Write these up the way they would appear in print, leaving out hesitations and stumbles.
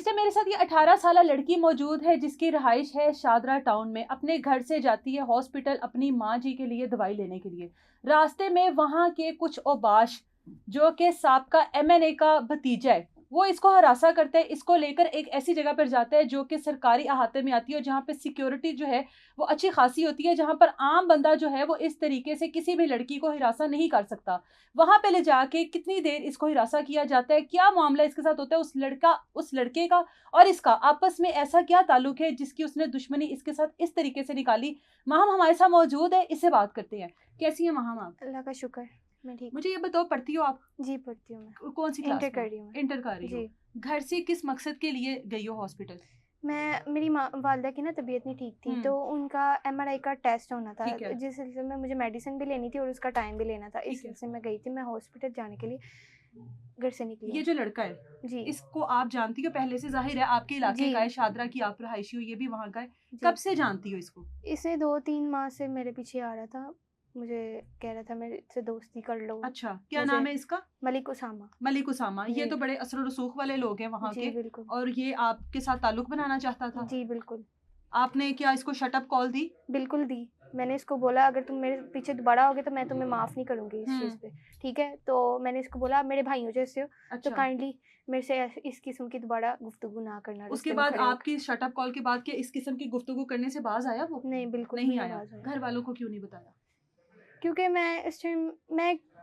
इस टाइम मेरे साथ ये 18 साल लड़की मौजूद है जिसकी रहाइश है शादरा टाउन में। अपने घर से जाती है हॉस्पिटल अपनी माँ जी के लिए दवाई लेने के लिए। रास्ते में वहाँ के कुछ औबाश जो कि साबका एमएनए का भतीजा है, वो इसको हरासा करते हैं। इसको लेकर एक ऐसी जगह पर जाता है जो कि सरकारी अहाते में आती है और जहाँ पे सिक्योरिटी जो है वो अच्छी खासी होती है, जहाँ पर आम बंदा जो है वो इस तरीके से किसी भी लड़की को हिरासा नहीं कर सकता। वहां पे ले जाके कितनी देर इसको हिरासा किया जाता है, क्या मामला इसके साथ होता है, उस लड़के का और इसका आपस में ऐसा क्या ताल्लुक है जिसकी उसने दुश्मनी इसके साथ इस तरीके से निकाली। माहम हमारे साथ मौजूद है, इससे बात करते हैं। कैसी है माहम आप? अल्लाह का शुक्र, मैं ठीक। मुझे ये बताओ, पढ़ती हो आप? जी पढ़ती हूँ मैं। कौन सी क्लास इंटर में? कर रही हूँ। इंटर कर रही हो। जी। घर से किस मकसद के लिए गई हो हॉस्पिटल? मेरी माँ वालदा की ना तबीयत नहीं ठीक थी, तो उनका एमआरआई का टेस्ट होना था, ठीक है। जिस सिलसिले में मुझे मेडिसिन भी लेनी थी और उसका टाइम भी लेना था। इस ठीक है। सिलसिले में गई थी मैं हॉस्पिटल जाने के लिए, घर से निकली ये हूँ। जो लड़का है, जी इसको आप जानती हो पहले से? जाहिर है आपके इलाके जी का है, शादरा की आप रहायशी हो, ये भी वहाँ का है। जी। कब से जानती हो इसको? इसे 2-3 माह से मेरे पीछे आ रहा था, मुझे कह रहा था मेरे से दोस्ती कर लो। अच्छा, क्या मुझे नाम है इसका? मलिक उसामा। मलिक उसामा। ये जी तो बड़े असर रसूख वाले लोग हैं वहाँ जी के। बिल्कुल। और ये आपके साथ ताल्लुक बनाना चाहता था। जी बिल्कुल। आपने क्या इसको शट अप कॉल दी? बिल्कुल दी। मैंने इसको बोला अगर तुम मेरे पीछे दोबारा आओगे तो मैं तुम्हें माफ़ नहीं करूँगी इस चीज़ पे, ठीक है? तो मैंने इसको बोला आप मेरे भाइयों जैसे हो, तो अच्छा। काइंडली मेरे से इस किस्म की दोबारा गुफ्तगू ना करना उसके रास्ते में बाद खड़े होके। आपकी शट अप कॉल के बाद क्या इस किस्म की गुफ्तगू करने से बाज आया वो? नहीं, बिल्कुल भी नहीं नहीं आया। बाज़ आया। घर वालों को क्यों नहीं बताया? क्योंकि मैं इस टाइम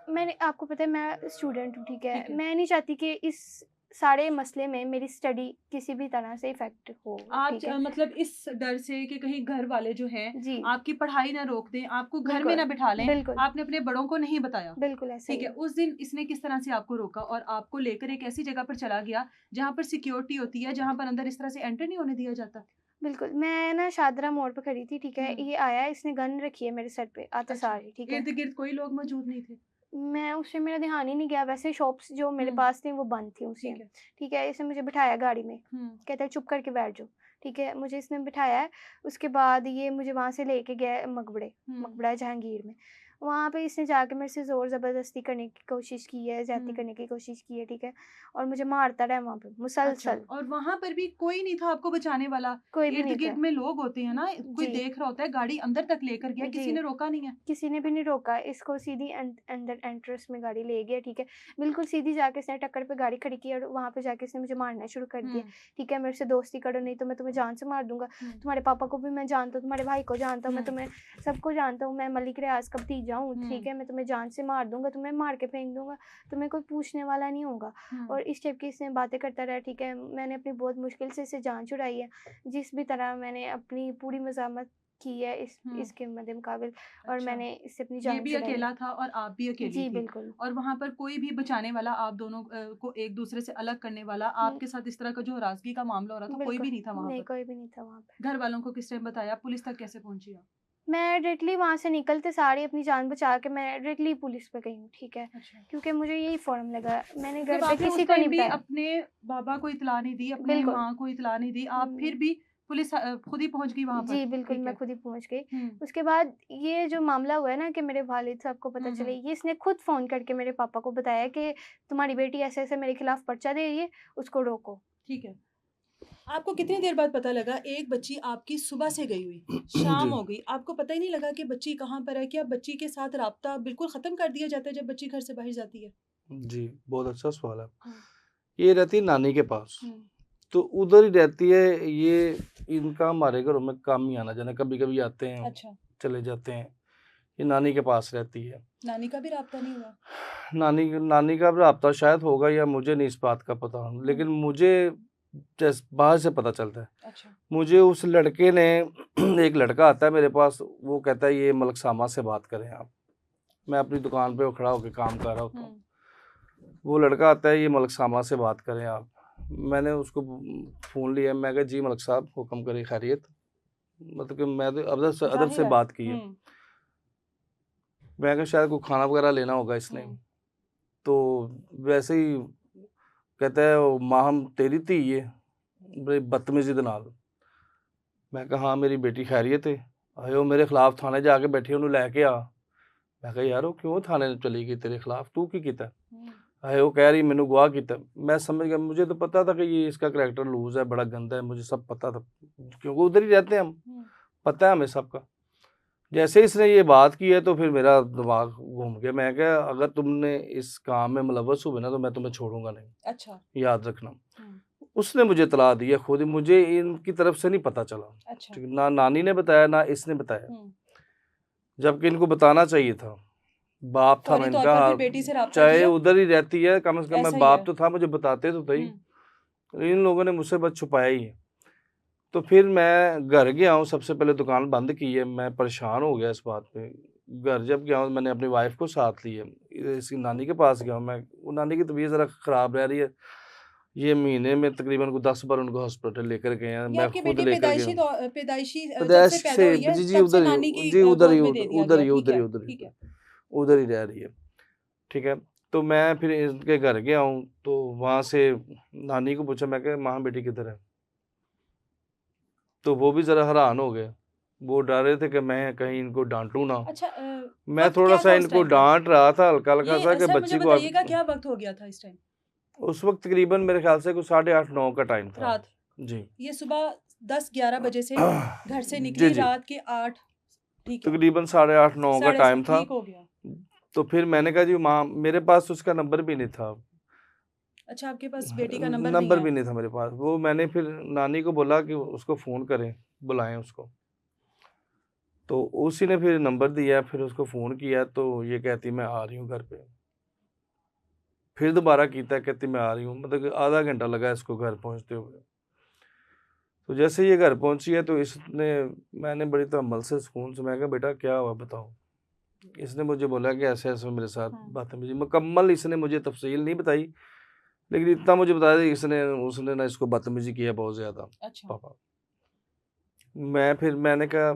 मैंने आपको पता है मैं स्टूडेंट हूँ, ठीक है? ठीक है। मैं नहीं चाहती कि इस सारे मसले में मेरी स्टडी किसी भी तरह से इफ़ेक्ट हो, आप ठीक है? मतलब इस डर से कि कहीं घर वाले जो हैं जी, आपकी पढ़ाई ना रोक दें, आपको घर में बिल्कुल, ना बिठा लें, बिल्कुल, आपने अपने बड़ों को नहीं बताया। बिल्कुल ऐसा ठीक ही है, है। उस दिन इसने किस तरह से आपको रोका और आपको लेकर एक ऐसी जगह पर चला गया जहाँ पर सिक्योरिटी होती है, जहाँ पर अंदर इस तरह से एंटर नहीं होने दिया जाता? बिल्कुल, मैं ना शादरा मोड़ पे खड़ी थी, ठीक है? हुँ। ये आया, इसने गन रखी है मेरे सर पे आते अच्छा, सार ही, ठीक है? इर्द-गिर्द कोई लोग मौजूद नहीं थे? मैं उस टाइम मेरा ध्यान ही नहीं गया, वैसे शॉप्स जो मेरे हुँ, पास थी वो बंद थी उस ठीक टाइम, है। ठीक है? इसने मुझे बिठाया गाड़ी में, हुँ, कहता है चुप करके बैठ जाओ, ठीक है? मुझे इसने बिठाया है, उसके बाद ये मुझे वहाँ से लेके गया है हुँ, मकबरा है जहांगीर में। वहाँ पे इसने जाके मेरे से ज़ोर ज़बरदस्ती करने की कोशिश की है, ज़्यादती हुँ। करने की कोशिश की है, ठीक है? और मुझे मारता रहा है वहाँ पे अच्छा, मुसलसल, और वहाँ पर भी कोई नहीं था आपको बचाने वाला? कोई भी नहीं इर्द-गिर्द था। में लोग होते हैं ना, कोई जी, देख रहा होता है, गाड़ी अंदर तक लेकर गया, जी। किसी ने रोका नहीं है? किसी ने भी नहीं रोका, इसको सीधी अंदर एंट्रेंस में गाड़ी ले गया, ठीक है? बिल्कुल सीधी जाके इसने टक्कर पे गाड़ी खड़ी की और वहाँ पे जाके इसने मुझे मारना शुरू कर दिया, हुँ, ठीक है? मेरे से दोस्ती करो नहीं तो मैं तुम्हें जान से मार दूँगा। हुँ, तुम्हारे पापा को भी मैं जानता हूँ, तुम्हारे भाई को जानता हूँ, मैं हुँ, तुम्हें सबको जानता हूँ, मैं मलिक रियाज़ का भतीजा हूँ, हुँ, ठीक है? मैं तुम्हें जान से मार दूँगा, तुम्हें मार के फेंक दूँगा, तुम्हें कोई पूछने वाला नहीं होगा। हुँ। और इस टाइप की इसने बातें करता रहा, ठीक है? मैंने अपनी बहुत मुश्किल से इससे जान छुड़ाई है, जिस भी तरह मैंने अपनी पूरी मज़ामत की है हुँ, इसके मद्दे मुकाबिल। और अच्छा। मैंने इससे अपनी ये जान भी छुड़ाई है। अकेला था और आप भी अकेली जी, थी, बिल्कुल। और वहाँ पर कोई भी बचाने वाला, आप दोनों को एक-दूसरे से अलग करने वाला, हुँ, आपके साथ इस तरह का जो हरासगी का मामला हो रहा था, कोई बिल्कुल। भी नहीं था वहाँ नहीं, पर? कोई भी नहीं था वहाँ पे। घर वालों को किस टाइम बताया? पुलिस तक कैसे पहुँची आप? मैं डायरेक्टली वहाँ से निकलते सार ही अपनी जान बचा के मैं डायरेक्टली पुलिस पे गई हूँ, ठीक है? अच्छा। क्योंकि मुझे यही फ़ौरन लगा। मैंने घर जब पे आपने किसी उस को नहीं टाइम भी बताया। अपने बाबा को इत्तला नहीं दी, अपने बिल्कुल। माँ को इत्तला नहीं दी, आप फिर हुँ, भी पुलिस खुद ही पहुँच गई वहाँ पर? जी, बिल्कुल, ठीक मैं है। खुद ही पहुँच गई। हुँ, उसके बाद ये जो मामला हुआ है ना कि मेरे वालिद साहब को पता हुँ, चले, हुँ, ये इसने खुद फ़ोन करके मेरे पापा को बताया कि तुम्हारी बेटी ऐसे-ऐसे मेरे खिलाफ़ पर्चा दे रही है, उसको रोको। ठीक है। आपको कितनी देर बाद पता लगा एक बच्ची आपकी सुबह से गई हुई, जी, शाम हो गई, आपको पता ही नहीं लगा कि बच्ची कहाँ पर है? क्या बच्ची के साथ राब्ता बिल्कुल ख़त्म कर दिया जाता है जब बच्ची घर से बाहर जाती है? जी, बहुत अच्छा सवाल है। हुँ, ये रहती है नानी के पास, हुँ, तो उधर ही रहती है ये, इनका हमारे घरों में काम ही आना-जाना, कभी-कभी आते हैं, अच्छा, चले जाते हैं। ये नानी के पास रहती है। नानी का भी राब्ता नहीं हुआ? नानी नानी का राब्ता शायद होगा या मुझे नहीं इस बात का पता, हुँ, लेकिन मुझे बाहर से पता चलता है। अच्छा, मुझे उस लड़के ने एक लड़का आता है मेरे पास, वो कहता है ये मलक सामा से बात करें आप। मैं अपनी दुकान पे खड़ा होकर काम कर रहा होता हूँ। हुँ, वो लड़का आता है, ये मलक सामा से बात करें आप। मैंने उसको फ़ोन लिया, मैं कहा जी मलक साहब हुक्म करिए, खैरियत? मतलब कि मैं तो अदब से ज़ाहिर है। बात की है। हुँ, मैं कहा शायद कोई खाना वगैरह लेना होगा इसने। हुँ, तो वैसे ही कहता है ओ माहम तेरी धी है, बड़ी बदतमीज़ी दे नाल। मैं कहा हाँ मेरी बेटी खैरियत है, आए ओ मेरे खिलाफ थाने जाके बैठी, ਉਹਨੂੰ ਲੈ ਕੇ ਆ। मैं कहा यार वो क्यों थाने चली गई तेरे खिलाफ, तू की कीता? हुँ, है वो कह रही मैंने गुआह किया। मैं समझ गया, मुझे तो पता था कि ये इसका करैक्टर लूज है, बड़ा गंदा है, मुझे सब पता था क्योंकि उधर ही रहते हैं हम, पता है हमें सबका। जैसे इसने ये बात की है तो फिर मेरा दिमाग घूम गया। मैं क्या, अगर तुमने इस काम में मुलव्वस हुए ना तो मैं तुम्हें छोड़ूंगा नहीं, अच्छा। याद रखना। उसने मुझे तला दिया खुद ही, मुझे इनकी तरफ से नहीं पता चला। अच्छा। ठीक है, ना नानी ने बताया ना इसने बताया, जबकि इनको बताना चाहिए था। बाप था मैं फौरी तौर इनका, पर फिर बेटी से राब्ता चाहे किया? उधर ही रहती है, कम से कम ऐसा मैं ही बाप है। तो था, मुझे बताते तो सही। इन लोगों ने मुझसे बस छुपाया ही है। तो फिर मैं घर गया हूँ, सबसे पहले दुकान बंद की है, मैं परेशान हो गया इस बात पे। घर जब गया हूँ मैंने अपनी वाइफ को साथ लिया, इसकी नानी के पास गया हूँ मैं। वो नानी की तबीयत ज़रा ख़राब रह रही है, ये महीने में तकरीबन को 10 बार उनको हॉस्पिटल लेकर गए हैं, ये मैं आपकी खुद बेटी लेकर गया हूँ। पैदाइशी जब प्रदेश से पैदा से हुई है जी तब से उधर ही, नानी की जी उधर ही गोद में दे दिया उधर गया। ही ठीक उधर है, ही उधर ठीक ही है। उधर ही रह रही है। ठीक है, तो मैं फिर इनके घर गया हूँ, तो वहाँ से नानी को पूछा, मैं कहा माँ बेटी किधर है? तो वो भी ज़रा हैरान हो गए, वो डर रहे थे कि मैं कहीं इनको डांटूं ना। अच्छा, मैं वक्त थोड़ा क्या सा था उस इनको टाइम पर? डांट रहा था हल्का हल्का सा ये कि सर मुझे बच्ची को बताइएगा क्या वक्त हो गया था इस टाइम? उस वक्त तकरीबन मेरे ख्याल से कुछ 8:30-9 का टाइम था रात? जी। ये सुबह 10-11 बजे से घर से जी निकली, जी, रात के 8। ठीक है, तकरीबन 8:30-9 का साढ़े टाइम था। ठीक हो गया। तो फिर मैंने कहा जी माँ, मेरे पास उसका नंबर भी नहीं था, अच्छा, आपके पास बेटी का नंबर नहीं नंबर है? भी नहीं था मेरे पास। वो मैंने फिर नानी को बोला कि उसको फ़ोन करें, बुलाएं उसको। तो उसी ने फिर नंबर दिया, फिर उसको फ़ोन किया तो ये कहती मैं आ रही हूँ घर पे। फिर दोबारा कीता, कहती मैं आ रही हूँ, मतलब कि आधा घंटा लगा इसको घर पहुँचते हुए। तो जैसे ये घर पहुँची है तो इसने, मैंने बड़ी तहम्मुल से सुकून से, मैं कहा बेटा क्या हुआ बताओ। इसने मुझे बोला कि ऐसे ऐसे मेरे साथ बातें, मुझे मुकम्मल इसने मुझे तफसील नहीं बताई, लेकिन इतना मुझे बता दिया इसने, उसने ना इसको बदतमीजी किया बहुत ज़्यादा। अच्छा। पापा, मैंने कहा,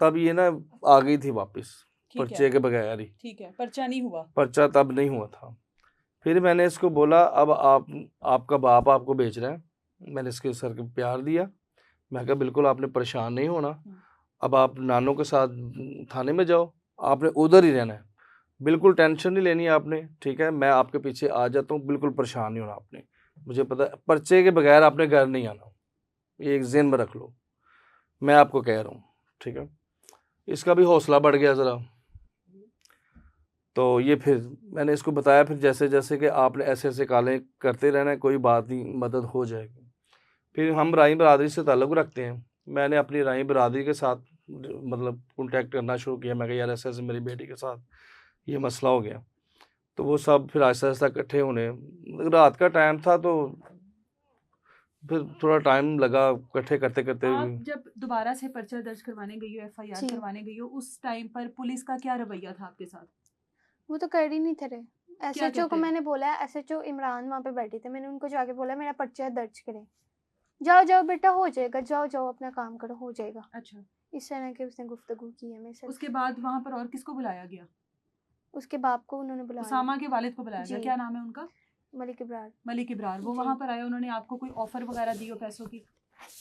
तब ये ना आ गई थी वापस ठीक पर्चे है, के बगैर ही, ठीक है, पर्चा नहीं हुआ। पर्चा तब नहीं हुआ था। फिर मैंने इसको बोला अब आपका बाप आपको बेच रहा है, मैंने इसके सर पे प्यार दिया। मैं कहा बिल्कुल आपने परेशान नहीं होना, अब आप नानों के साथ थाने में जाओ, आपने उधर ही रहना है, बिल्कुल टेंशन नहीं लेनी आपने। ठीक है, मैं आपके पीछे आ जाता हूँ, बिल्कुल परेशान नहीं होना आपने, मुझे पता है पर्चे के बगैर आपने घर नहीं आना, ये एक ज़हन में रख लो, मैं आपको कह रहा हूँ। ठीक है, इसका भी हौसला बढ़ गया ज़रा। तो ये फिर मैंने इसको बताया, फिर जैसे जैसे कि आपने ऐसे ऐसे काले करते रहना है, कोई बात नहीं, मदद हो जाएगी। फिर हम राई बरादरी से ताल्लुक़ रखते हैं, मैंने अपनी राई बरादरी के साथ मतलब कॉन्टैक्ट करना शुरू किया। मैं कहा यार ऐसे ऐसे मेरी बेटी के साथ ये मसला हो गया। तो वो सब फिर आहिस्ता आहिस्ता इकट्ठे होने, रात का टाइम था तो फिर थोड़ा टाइम लगा इकट्ठे करते करते। आप जब दोबारा से पर्चा दर्ज करवाने गई हो, FIR जी। करवाने गई हो, उस टाइम पर पुलिस का क्या रवैया था आपके साथ? वो तो कर ही नहीं थे रहे। क्या SHO को कहते हैं? मैंने बोला, SHO इमरान वहाँ पे बैठे थे, मैंने उनको जाके बोला मेरा पर्चा दर्ज करें। जाओ जाओ बेटा हो जाएगा, जाओ जाओ अपना काम करो, हो जाएगा। अच्छा, इस तरह की उसने गुफ्तगू की है मेरे साथ। उसके बाद वहाँ पर और किसको बुलाया गया? उसके बाप को उन्होंने बुलाया, उसामा के वालिद को बुलाया गया, जी। क्या नाम है उनका? मलिक इब्रार। मलिक इब्रार। वो जी। वहाँ पर आए, उन्होंने आपको कोई ऑफर वगैरह दी हो पैसों की?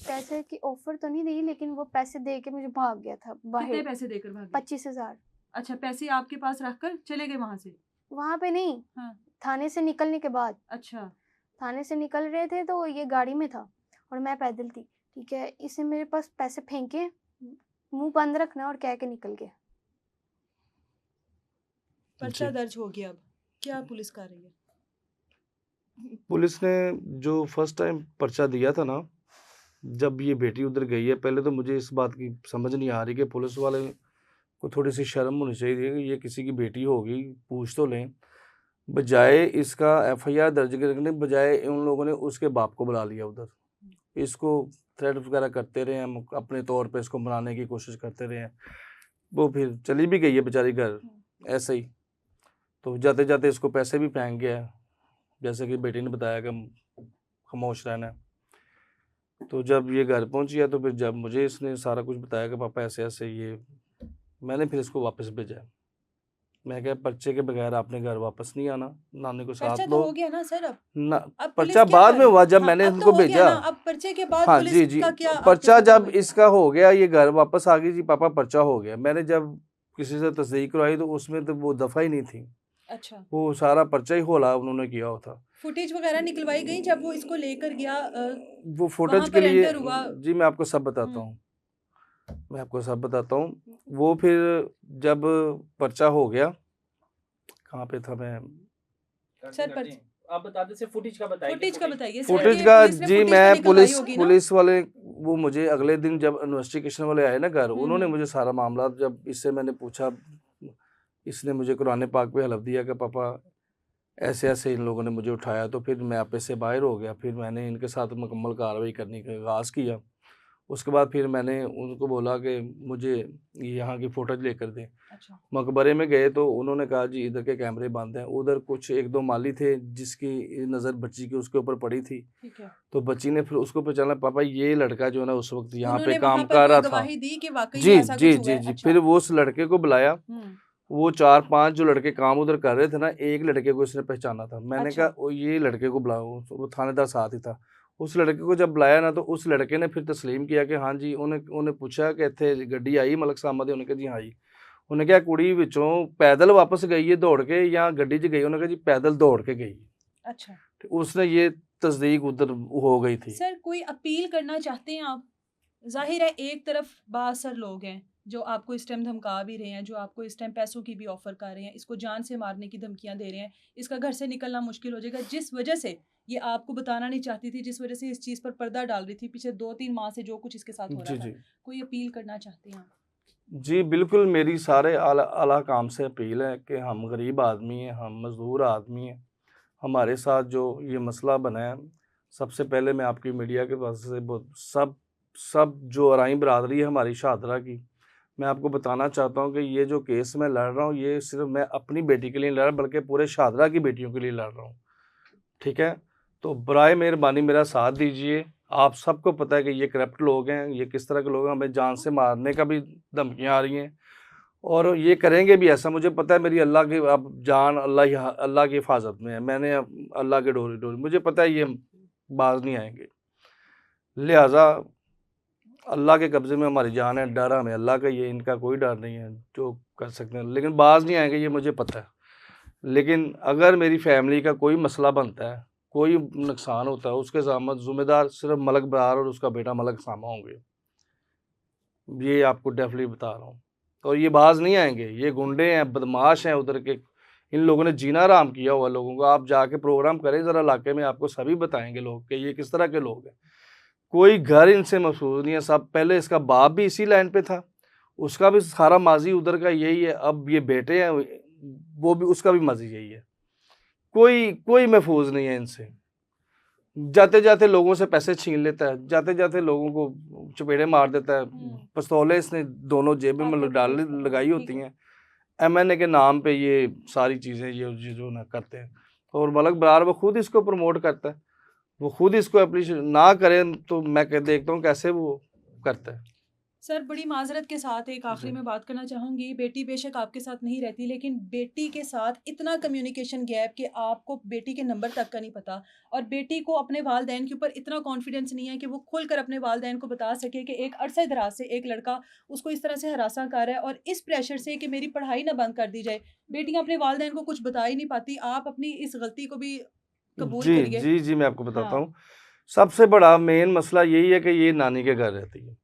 पैसे की ऑफर तो नहीं दी, लेकिन वो पैसे दे के मुझे भाग गया था कितने बाहर। पैसे देकर भागे? 25,000। अच्छा, पैसे आपके पास रखकर चले गए वहाँ से? वहाँ पे नहीं, हाँ। थाने से निकलने के बाद। अच्छा। थाने से निकल रहे थे तो ये गाड़ी में था और मैं पैदल थी। ठीक है, इसने मेरे पास पैसे फेंके, मुंह बंद रखना, और कह के निकल गया। पर्चा दर्ज हो गया, अब क्या पुलिस कर रही है? पुलिस ने जो फर्स्ट टाइम पर्चा दिया था ना, जब ये बेटी उधर गई है, पहले तो मुझे इस बात की समझ नहीं आ रही कि पुलिस वाले को थोड़ी सी शर्म होनी चाहिए कि ये किसी की बेटी होगी, पूछ तो लें। बजाय इसका FIR दर्ज करने बजाय उन लोगों ने उसके बाप को बुला लिया उधर, इसको थ्रेट वगैरह करते रहे, हम अपने तौर पे इसको मनाने की कोशिश करते रहे हैं। वो फिर चली भी गई है बेचारी घर ऐसे ही। तो जाते जाते इसको पैसे भी फेंक गया है, जैसे कि बेटी ने बताया कि खामोश रहना है। तो जब ये घर पहुंची है तो फिर जब मुझे इसने सारा कुछ बताया कि पापा ऐसे ऐसे, ये मैंने फिर इसको वापस भेजा। मैं क्या, पर्चे के बगैर आपने घर वापस नहीं आना, नानी को साथ पर्चा लो तो हो गया ना सर अब? ना। अब पुलिस पर्चा क्या बाद कर में रही हुआ है? जब हाँ, मैंने अब इनको तो हो गया भेजा। ना, अब पर्चे के बाद हाँ पुलिस जी जी, का क्या आपके पर्चा साथ जब रवैया? इसका हो गया, ये घर वापस आ गई जी पापा पर्चा हो गया, मैंने जब किसी से तस्दीक करवाई तो उसमें तो वो दफ़ा ही नहीं थी। अच्छा, वो सारा पर्चा ही होला उन्होंने किया हुआ था। फुटेज वगैरह निकलवाई गई जब वो इसको लेकर गया वो फुटेज वहां के पर लिए एंटर हुआ? जी मैं आपको सब बताता हूँ, मैं आपको सब बताता हूँ। वो फिर जब पर्चा हो गया, कहाँ पे था मैं, सर पर आप बता दे, सिर्फ फुटेज का बताइए। फुटेज का बताइए सर, फुटेज ये का पुलिस ने जी फुटेज तो मैं निकलवाई होगी ना? पुलिस वाले वो मुझे अगले दिन जब इन्वेस्टिगेशन वाले आए ना घर, उन्होंने हम्म। मुझे सारा मामला, जब इससे मैंने पूछा, इसने मुझे कुरान पाक पे हलफ दिया कि पापा ऐसे ऐसे इन लोगों ने मुझे उठाया, तो फिर मैं आपे से बाहर हो गया। फिर मैंने इनके साथ मुकम्मल कार्रवाई करने का आगाज़ किया। उसके बाद फिर मैंने उनको बोला कि मुझे यहाँ की फ़ोटोज लेकर दें। अच्छा, मकबरे में गए तो उन्होंने कहा जी इधर के कैमरे बंद हैं। उधर कुछ 1-2 माली थे जिसकी नज़र बच्ची की उसके ऊपर पड़ी थी, ठीक है। तो बच्ची ने फिर उसको पहचाना, पापा ये लड़का जो है ना उस वक्त यहाँ पे उन्होंने काम वहां पर कर कोई रहा था। गवाही दी कि वाकई जी में ऐसा जी कुछ हुआ जी है? जी अच्छा। फिर वो उस लड़के को बुलाया। हम्म। वो 4-5 जो लड़के काम उधर कर रहे थे ना, एक लड़के को इसने पहचाना था। मैंने अच्छा। कहा ये लड़के को बुलाओ, वो थानेदार साथ ही था। उस लड़के को जब बुलाया ना, तो उस लड़के ने फिर तस्लीम किया कि हाँ जी, उन्हें पूछा कि इत्थे गड्डी आई मलक साहब ਦੀ, उन्हें कहा जी हाँ जी। उन्हें कहा कुड़ी विचों पैदल वापस गई है दौड़ के या गड्डी 'ਚ गई? उन्हें कहा जी पैदल दौड़ के गई। अच्छा तो उसने ये तस्दीक उधर हो गई थी। सर, कोई अपील करना चाहते हैं आप? जाहिर है एक तरफ बाअसर लोग हैं जो आपको इस टाइम धमका भी रहे हैं, जो आपको इस टाइम पैसों की भी ऑफर कर रहे हैं, इसको जान से मारने की धमकियां दे रहे हैं, इसका घर से निकलना मुश्किल हो जाएगा, जिस वजह से ये आपको बताना नहीं चाहती थी, जिस वजह से इस चीज़ पर पर्दा डाल रही थी पिछले 2-3 माह से जो कुछ इसके साथ हो रहा जी था। जी कोई अपील करना चाहते हैं आप? जी बिल्कुल, मेरी सारे आला काम से अपील है कि हम गरीब आदमी हैं, हम मज़दूर आदमी हैं। हमारे साथ जो ये मसला बना है, सबसे पहले मैं आपकी मीडिया के पास से सब जो अराई बरादरी है हमारी शाहदरा की, मैं आपको बताना चाहता हूँ कि ये जो केस मैं लड़ रहा हूँ, ये सिर्फ मैं अपनी बेटी के लिए नहीं लड़ रहा, बल्कि पूरे शाहदरा की बेटियों के लिए लड़ रहा हूँ। ठीक है? तो बराए मेहरबानी मेरा साथ दीजिए। आप सबको पता है कि ये करप्ट लोग हैं, ये किस तरह के लोग हैं, हमें जान से मारने का भी धमकियाँ आ रही हैं और ये करेंगे भी ऐसा। मुझे पता है मेरी अल्लाह की अब जान अल्लाह की हिफाजत में है। मैंने अब अल्लाह के डोरी मुझे पता है ये बाज नहीं आएंगे। लिहाजा अल्लाह के कब्ज़े में हमारी जान है, डर हमें अल्लाह का, ये इनका कोई डर नहीं है, जो कर सकते हैं, लेकिन बाज नहीं आएंगे ये मुझे पता है। लेकिन अगर मेरी फैमिली का कोई मसला बनता है, कोई नुकसान होता है, उसके ज़िम्मेदार सिर्फ मलक बरार और उसका बेटा मलक सामा होंगे। ये आपको डेफिनेटली बता रहा हूँ। और ये बाज नहीं आएंगे, ये गुंडे हैं, बदमाश हैं उधर के। इन लोगों ने जीना हराम किया हुआ लोगों को। आप जाके प्रोग्राम करें ज़रा इलाके में, आपको सभी बताएंगे लोग कि ये किस तरह के लोग हैं। कोई घर इनसे महफूज नहीं है। सब पहले इसका बाप भी इसी लाइन पे था, उसका भी सारा माजी उधर का यही है। अब ये बेटे हैं, वो भी, उसका भी माजी यही है। कोई महफूज नहीं है इनसे। जाते जाते लोगों से पैसे छीन लेता है, जाते जाते लोगों को चपेड़े मार देता है। पिस्तौलें इसने दोनों जेबों में लगाई होती हैं। MNA के नाम पे ये सारी चीज़ें ये जो ना करते हैं। और मलक बरार वो खुद इसको प्रमोट करता है, वो खुद इसको अप्रिशिएट ना करें तो मैं देखता हूँ कैसे वो करता है। सर, बड़ी माजरत के साथ एक आखिरी जी। में बात करना चाहूँगी। बेटी बेशक आपके साथ नहीं रहती, लेकिन बेटी के साथ इतना कम्युनिकेशन गैप कि आपको बेटी के नंबर तक का नहीं पता, और बेटी को अपने वालदैन के ऊपर इतना कॉन्फिडेंस नहीं है कि वो खुलकर अपने वालदैन को बता सके कि एक अरसे दराज से एक लड़का उसको इस तरह से हरासा कर रहा है, और इस प्रेशर से कि मेरी पढ़ाई ना बंद कर दी जाए, बेटियां अपने वालदैन को कुछ बता ही नहीं पाती। आप अपनी इस गलती को भी कबूल जी करिए। जी जी मैं आपको बताता हाँ। हूँ। सबसे बड़ा मेन मसला यही है कि ये नानी के घर रहती है,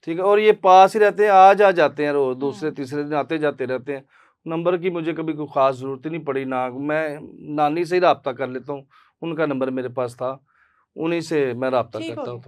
ठीक है, और ये पास ही रहते हैं, आ जाते हैं रोज, दूसरे तीसरे दिन आते जाते रहते हैं। नंबर की मुझे कभी कोई ख़ास ज़रूरत ही नहीं पड़ी ना, मैं नानी से ही रब्ता कर लेता हूँ। उनका नंबर मेरे पास था, उन्हीं से मैं रब्ता ठीक हो करता गया। हूँ।